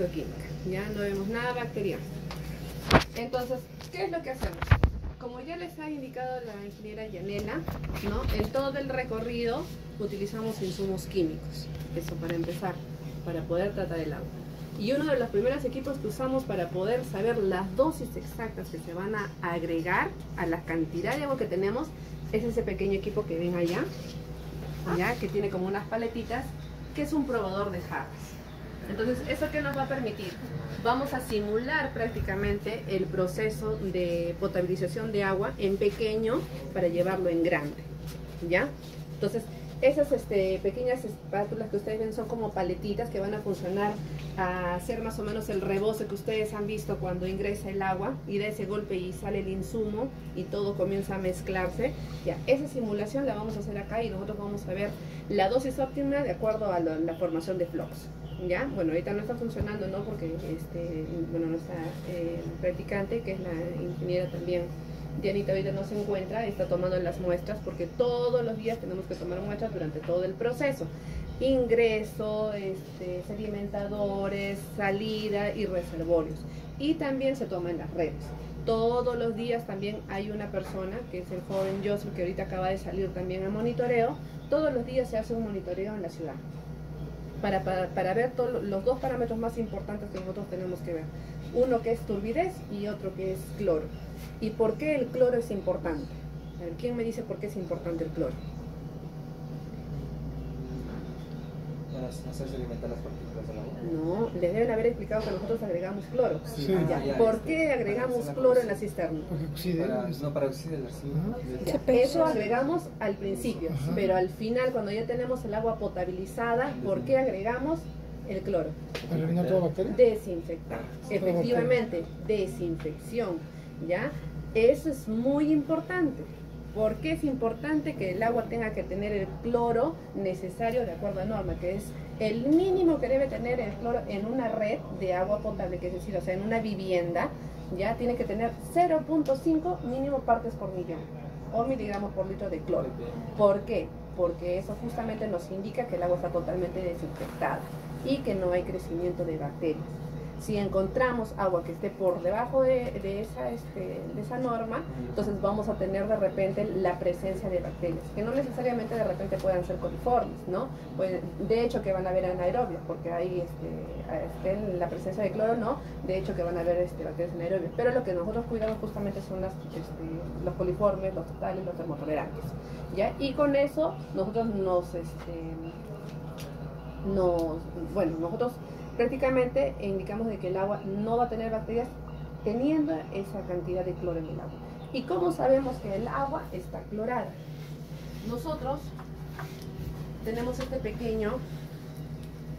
química, ya no vemos nada bacteriano. Entonces, ¿qué es lo que hacemos? Como ya les ha indicado la ingeniera Yanela, ¿no? En todo el recorrido utilizamos insumos químicos, eso para empezar, para poder tratar el agua. Y uno de los primeros equipos que usamos para poder saber las dosis exactas que se van a agregar a la cantidad de agua que tenemos es ese pequeño equipo que ven allá, ¿ya? Que tiene como unas paletitas, que es un probador de jarras. Entonces, ¿eso qué nos va a permitir? Vamos a simular prácticamente el proceso de potabilización de agua en pequeño para llevarlo en grande, ¿ya? Entonces, esas pequeñas espátulas que ustedes ven son como paletitas que van a funcionar a hacer más o menos el reboce que ustedes han visto cuando ingresa el agua y da ese golpe y sale el insumo y todo comienza a mezclarse. Ya, esa simulación la vamos a hacer acá y nosotros vamos a ver la dosis óptima de acuerdo a la formación de flux. ¿Ya? Bueno, ahorita no está funcionando, ¿no? Porque bueno, nuestra practicante, que es la ingeniera también, Dianita, ahorita no se encuentra, está tomando las muestras porque todos los días tenemos que tomar muestras durante todo el proceso. Ingreso, sedimentadores, salida y reservorios. Y también se toma en las redes. Todos los días también hay una persona, que es el joven Joseph, que ahorita acaba de salir también a monitoreo. Todos los días se hace un monitoreo en la ciudad. Para ver los dos parámetros más importantes que nosotros tenemos que ver. Uno que es turbidez y otro que es cloro. ¿Y por qué el cloro es importante? A ver, ¿quién me dice por qué es importante el cloro? ¿No se alimentan las partículas del agua? No, les deben haber explicado que nosotros agregamos cloro. Sí. ¿Por qué agregamos cloro en la cisterna? Para oxidar. Eso agregamos al principio, pero al final, cuando ya tenemos el agua potabilizada, ¿por qué agregamos el cloro? ¿Para eliminar toda bacteria? Desinfectar. Efectivamente, desinfección, ¿ya? Eso es muy importante. ¿Por qué es importante que el agua tenga que tener el cloro necesario de acuerdo a norma? Que es el mínimo que debe tener el cloro en una red de agua potable, que es decir, o sea, en una vivienda, ya tiene que tener 0.5 mínimo partes por millón o miligramos por litro de cloro. ¿Por qué? Porque eso justamente nos indica que el agua está totalmente desinfectada y que no hay crecimiento de bacterias. Si encontramos agua que esté por debajo de esa norma, entonces vamos a tener de repente la presencia de bacterias, que no necesariamente de repente puedan ser coliformes, ¿no? Pues, de hecho que van a haber anaerobias, porque ahí la presencia de cloro no, de hecho que van a haber bacterias anaerobias, pero lo que nosotros cuidamos justamente son los coliformes, los totales, los termotolerantes, ¿ya? Y con eso nosotros nosotros prácticamente indicamos de que el agua no va a tener bacterias teniendo esa cantidad de cloro en el agua. ¿Y cómo sabemos que el agua está clorada? Nosotros tenemos este pequeño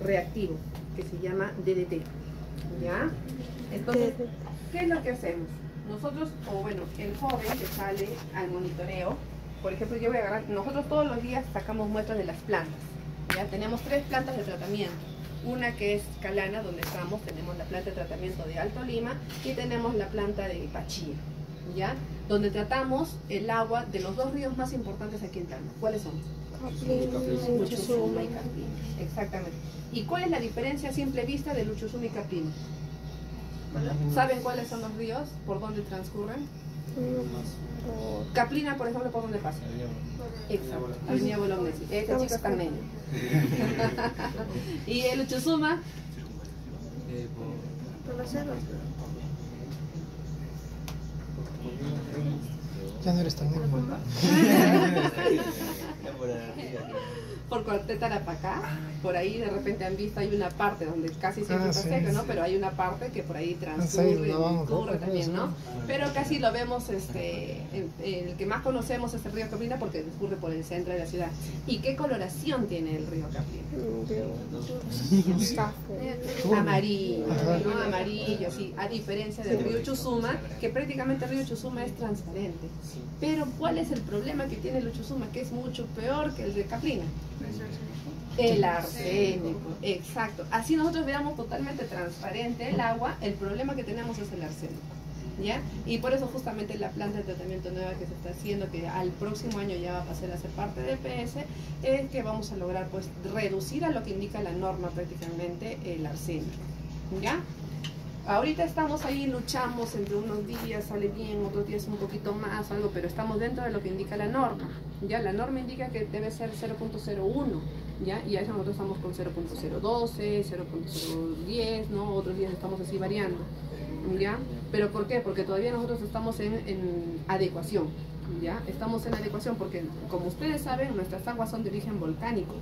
reactivo que se llama DDT, ¿ya? Entonces, ¿qué es lo que hacemos? Nosotros, el joven que sale al monitoreo, por ejemplo, yo voy a agarrar, nosotros todos los días sacamos muestras de las plantas, ¿ya? Tenemos 3 plantas de tratamiento. Una que es Calana, donde estamos, tenemos la planta de tratamiento de Alto Lima y tenemos la planta de Pachía, ¿ya? Donde tratamos el agua de los 2 ríos más importantes aquí en Tacna. ¿Cuáles son? Luchuzuma y Caplina. Exactamente. ¿Y cuál es la diferencia a simple vista de Luchuzuma y Caplina? ¿Saben cuáles son los ríos? ¿Por dónde transcurren? Caplina, por ejemplo, ¿por dónde pasa? Exacto, Avenida Bolognesi. Este chico está en medio. ¿Y el Luchuzuma? Por las selvas. Ya no eres tan negro. Por Cuartel Tarapacá, por ahí de repente han visto, hay una parte donde casi siempre está seco, ¿no? Pero hay una parte que por ahí transcurre también, ¿no? Pero casi lo vemos, el que más conocemos es el río Caplina porque discurre por el centro de la ciudad. ¿Y qué coloración tiene el río Caplina? Amarillo, ¿no? Amarillo, sí, a diferencia del río Chusuma, que prácticamente el río Chusuma es transparente. Pero ¿cuál es el problema que tiene el Chusuma? Que es mucho peor que el de Caplina. El arsénico, exacto. Así nosotros veamos totalmente transparente el agua, el problema que tenemos es el arsénico, ¿ya? Y por eso justamente la planta de tratamiento nueva que se está haciendo, que al próximo año ya va a pasar a ser parte del PS, es que vamos a lograr pues reducir a lo que indica la norma prácticamente el arsénico, ¿ya? Ahorita estamos ahí, luchamos entre unos días, sale bien, otros días un poquito más, algo, pero estamos dentro de lo que indica la norma, ¿ya? La norma indica que debe ser 0.01, ¿ya? Y a eso nosotros estamos con 0.012, 0.010, ¿no? Otros días estamos así variando, ¿ya? ¿Pero por qué? Porque todavía nosotros estamos en adecuación, ¿ya? Estamos en adecuación porque, como ustedes saben, nuestras aguas son de origen volcánico,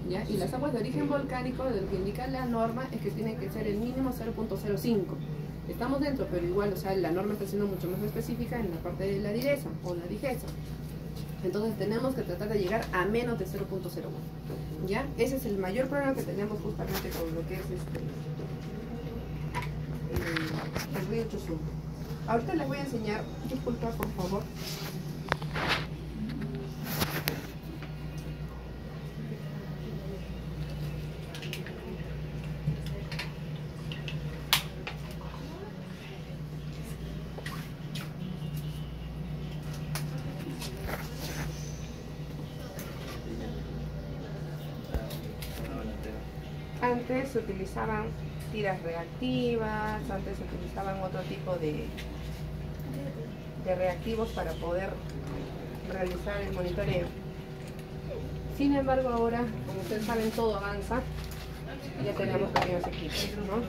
¿ya? Y las aguas de origen volcánico, lo que indica la norma es que tienen que ser el mínimo 0.05. Estamos dentro, pero igual, o sea, la norma está siendo mucho más específica en la parte de la direza o la digesa. Entonces tenemos que tratar de llegar a menos de 0.01, ¿ya? Ese es el mayor problema que tenemos justamente con lo que es el río Chuzumbo. Ahorita les voy a enseñar, disculpa por favor. Antes se utilizaban tiras reactivas, antes se utilizaban otro tipo de reactivos para poder realizar el monitoreo. Sin embargo, ahora, como ustedes saben, todo avanza y ya tenemos pequeños equipos, ¿no?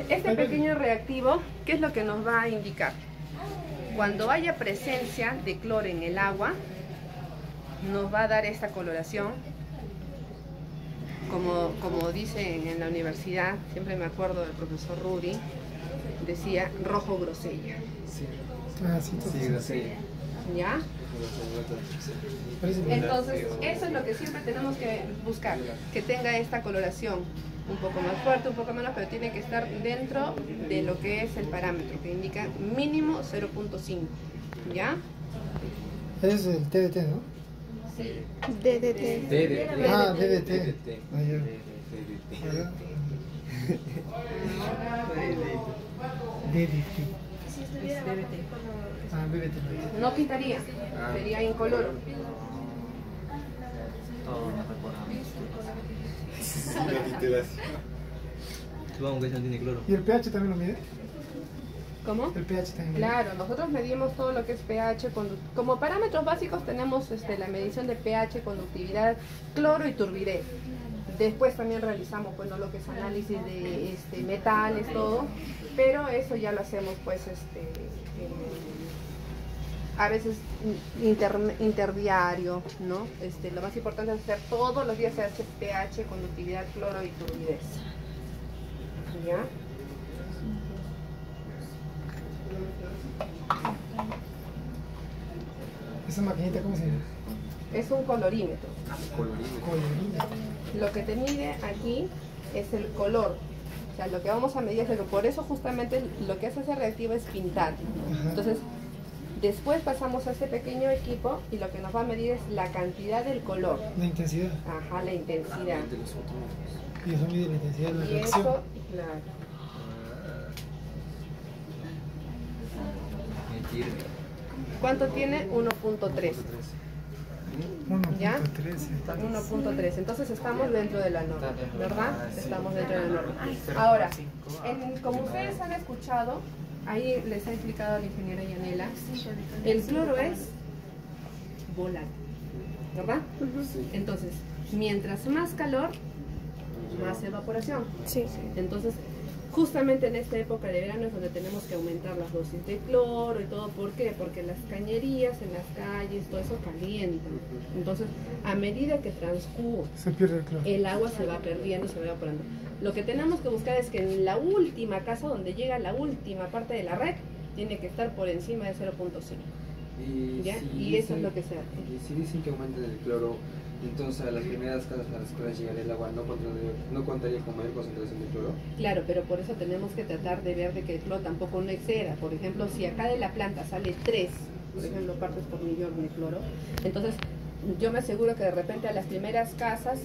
Este pequeño reactivo, ¿qué es lo que nos va a indicar? Cuando haya presencia de cloro en el agua, nos va a dar esta coloración. Como dicen en la universidad, siempre me acuerdo del profesor Rudy, decía rojo grosella. Sí. Ah, sí, Sí, grosella. ¿Ya? Parece bien. Entonces, eso es lo que siempre tenemos que buscar, que tenga esta coloración un poco más fuerte, un poco menos, pero tiene que estar dentro de lo que es el parámetro, que indica mínimo 0.5. ¿Ya? Es el TDT, ¿no? Sí. DDT. Ah, DDT. Ah, ya. DDT. Es DBT. Ah, BBT. No pintaría, sería incoloro. Todo nos recordamos. Supongo que eso no tiene cloro. ¿Y el pH también lo mide? ¿Cómo? El pH también. Claro, nosotros medimos todo lo que es pH, como parámetros básicos tenemos la medición de pH, conductividad, cloro y turbidez. Después también realizamos, bueno, lo que es análisis de metales, todo, pero eso ya lo hacemos pues a veces interdiario, ¿no? Lo más importante es hacer todos los días, se hace pH, conductividad, cloro y turbidez. ¿Ya? ¿Esa maquinita cómo se llama? Es un colorímetro. Colorímetro. Lo que te mide aquí es el color. O sea, lo que vamos a medir es el color. Por eso justamente lo que hace ese reactivo es pintar. Ajá. Entonces, después pasamos a este pequeño equipo y lo que nos va a medir es la cantidad del color. La intensidad. Ajá, la intensidad. Y eso mide la intensidad de la Y reacción. eso, claro. Mentira. ¿Cuánto tiene? 1.3. ¿Ya? 1.13. 1.3, entonces estamos dentro de la norma, ¿verdad? Estamos dentro de la norma. Ahora, como ustedes han escuchado, ahí les ha explicado la ingeniera Yanela, el cloro es volátil, ¿verdad? Entonces, mientras más calor, más evaporación. Sí. Entonces, justamente en esta época de verano es donde tenemos que aumentar las dosis de cloro y todo. ¿Por qué? Porque las cañerías en las calles, todo eso calienta. Entonces, a medida que transcurre Se pierde el cloro. el agua, se va perdiendo, se va evaporando. Lo que tenemos que buscar es que en la última casa, donde llega la última parte de la red, tiene que estar por encima de 0.5. ¿Ya? Y eso es lo que se hace. Y si dicen que aumenta el cloro, entonces a las primeras casas a las cuales llegaría el agua no contaría con mayor concentración de cloro. Claro, pero por eso tenemos que tratar de ver de que el cloro tampoco no exceda. Por ejemplo, si acá de la planta sale 3, por ejemplo, partes por millón de cloro, entonces yo me aseguro que de repente a las primeras casas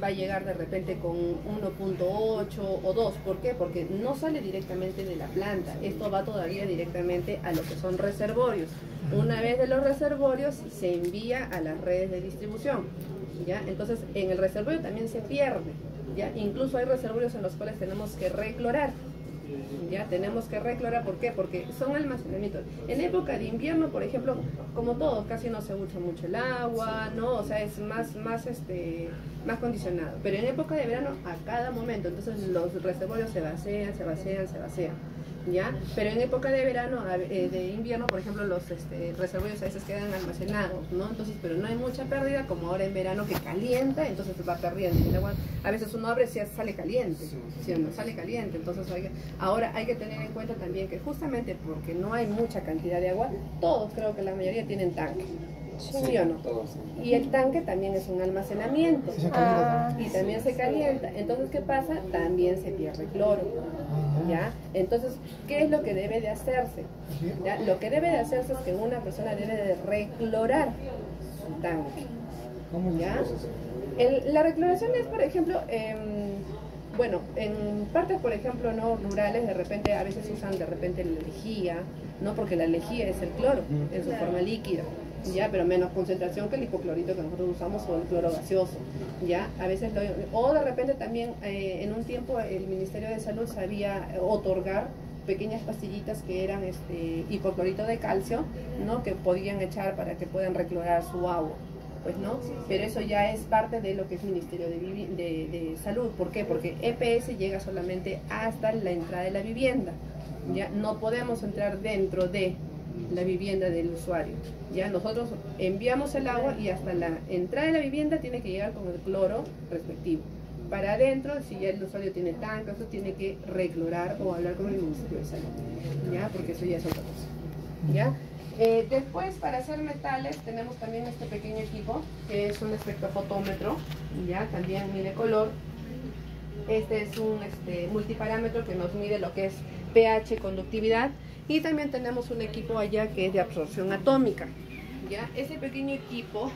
va a llegar de repente con 1.8 o 2. ¿Por qué? Porque no sale directamente de la planta. Esto va todavía directamente a lo que son reservorios. Una vez de los reservorios se envía a las redes de distribución, ¿ya? Entonces en el reservorio también se pierde, ¿ya? Incluso hay reservorios en los cuales tenemos que reclorar. Ya tenemos que reclorar, ¿por qué? Porque son almacenamientos. En época de invierno, por ejemplo, como todo, casi no se usa mucho el agua, ¿no? O sea, es más condicionado. Pero en época de verano, a cada momento, entonces los reservorios se vacían, ¿ya? Pero en época de verano, de invierno, por ejemplo, los reservorios a veces quedan almacenados, ¿no? Entonces, pero no hay mucha pérdida, como ahora en verano que calienta, entonces va perdiendo. El agua, a veces uno abre si sale caliente, ¿sí o no? Sale caliente, entonces ahora hay que tener en cuenta también que justamente porque no hay mucha cantidad de agua, todos creo que la mayoría tienen tanque. ¿Sí o no? Y el tanque también es un almacenamiento y también se calienta. Entonces, ¿qué pasa? También se pierde cloro. ¿Ya? Entonces, ¿qué es lo que debe de hacerse? ¿Ya? Lo que debe de hacerse es que una persona debe de reclorar su tanque. ¿Ya? La recloración es, por ejemplo, bueno, en partes, por ejemplo, no rurales, de repente a veces usan de repente la lejía, ¿no? Porque la lejía es el cloro en su forma líquida. Ya, pero menos concentración que el hipoclorito que nosotros usamos o el cloro gaseoso, ya, a veces o de repente también en un tiempo el Ministerio de Salud sabía otorgar pequeñas pastillitas que eran hipoclorito de calcio, ¿no? Que podían echar para que puedan reclorar su agua, pues, ¿no? Pero eso ya es parte de lo que es Ministerio de Salud. ¿Por qué? Porque EPS llega solamente hasta la entrada de la vivienda, ya, no podemos entrar dentro de la vivienda del usuario. Ya nosotros enviamos el agua y hasta la entrada de la vivienda tiene que llegar con el cloro respectivo. Para adentro, si ya el usuario tiene tanque, eso tiene que reclorar o hablar con el Ministerio de Salud, ya, porque eso ya es otra cosa. ¿Ya? Después, para hacer metales, tenemos también este pequeño equipo que es un espectrofotómetro, ya, también mide color. Este es un multiparámetro que nos mide lo que es pH, conductividad. Y también tenemos un equipo allá que es de absorción atómica. ¿Ya? Ese pequeño equipo,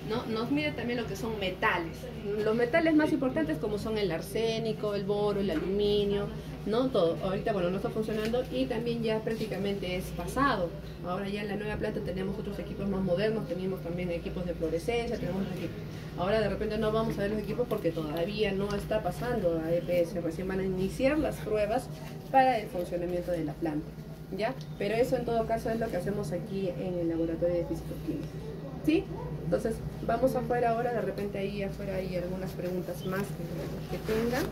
¿no? Nos mide también lo que son metales. Los metales más importantes como son el arsénico, el boro, el aluminio, ¿no? Todo. Ahorita, bueno, no está funcionando y también ya prácticamente es pasado. Ahora ya en la nueva planta tenemos otros equipos más modernos, tenemos también equipos de fluorescencia, tenemos equipos. Ahora de repente no vamos a ver los equipos porque todavía no está pasando a EPS, recién van a iniciar las pruebas para el funcionamiento de la planta. ¿Ya? Pero eso en todo caso es lo que hacemos aquí en el laboratorio de físico-química. ¿Sí? Entonces, vamos afuera ahora, de repente ahí afuera hay algunas preguntas más que tengan.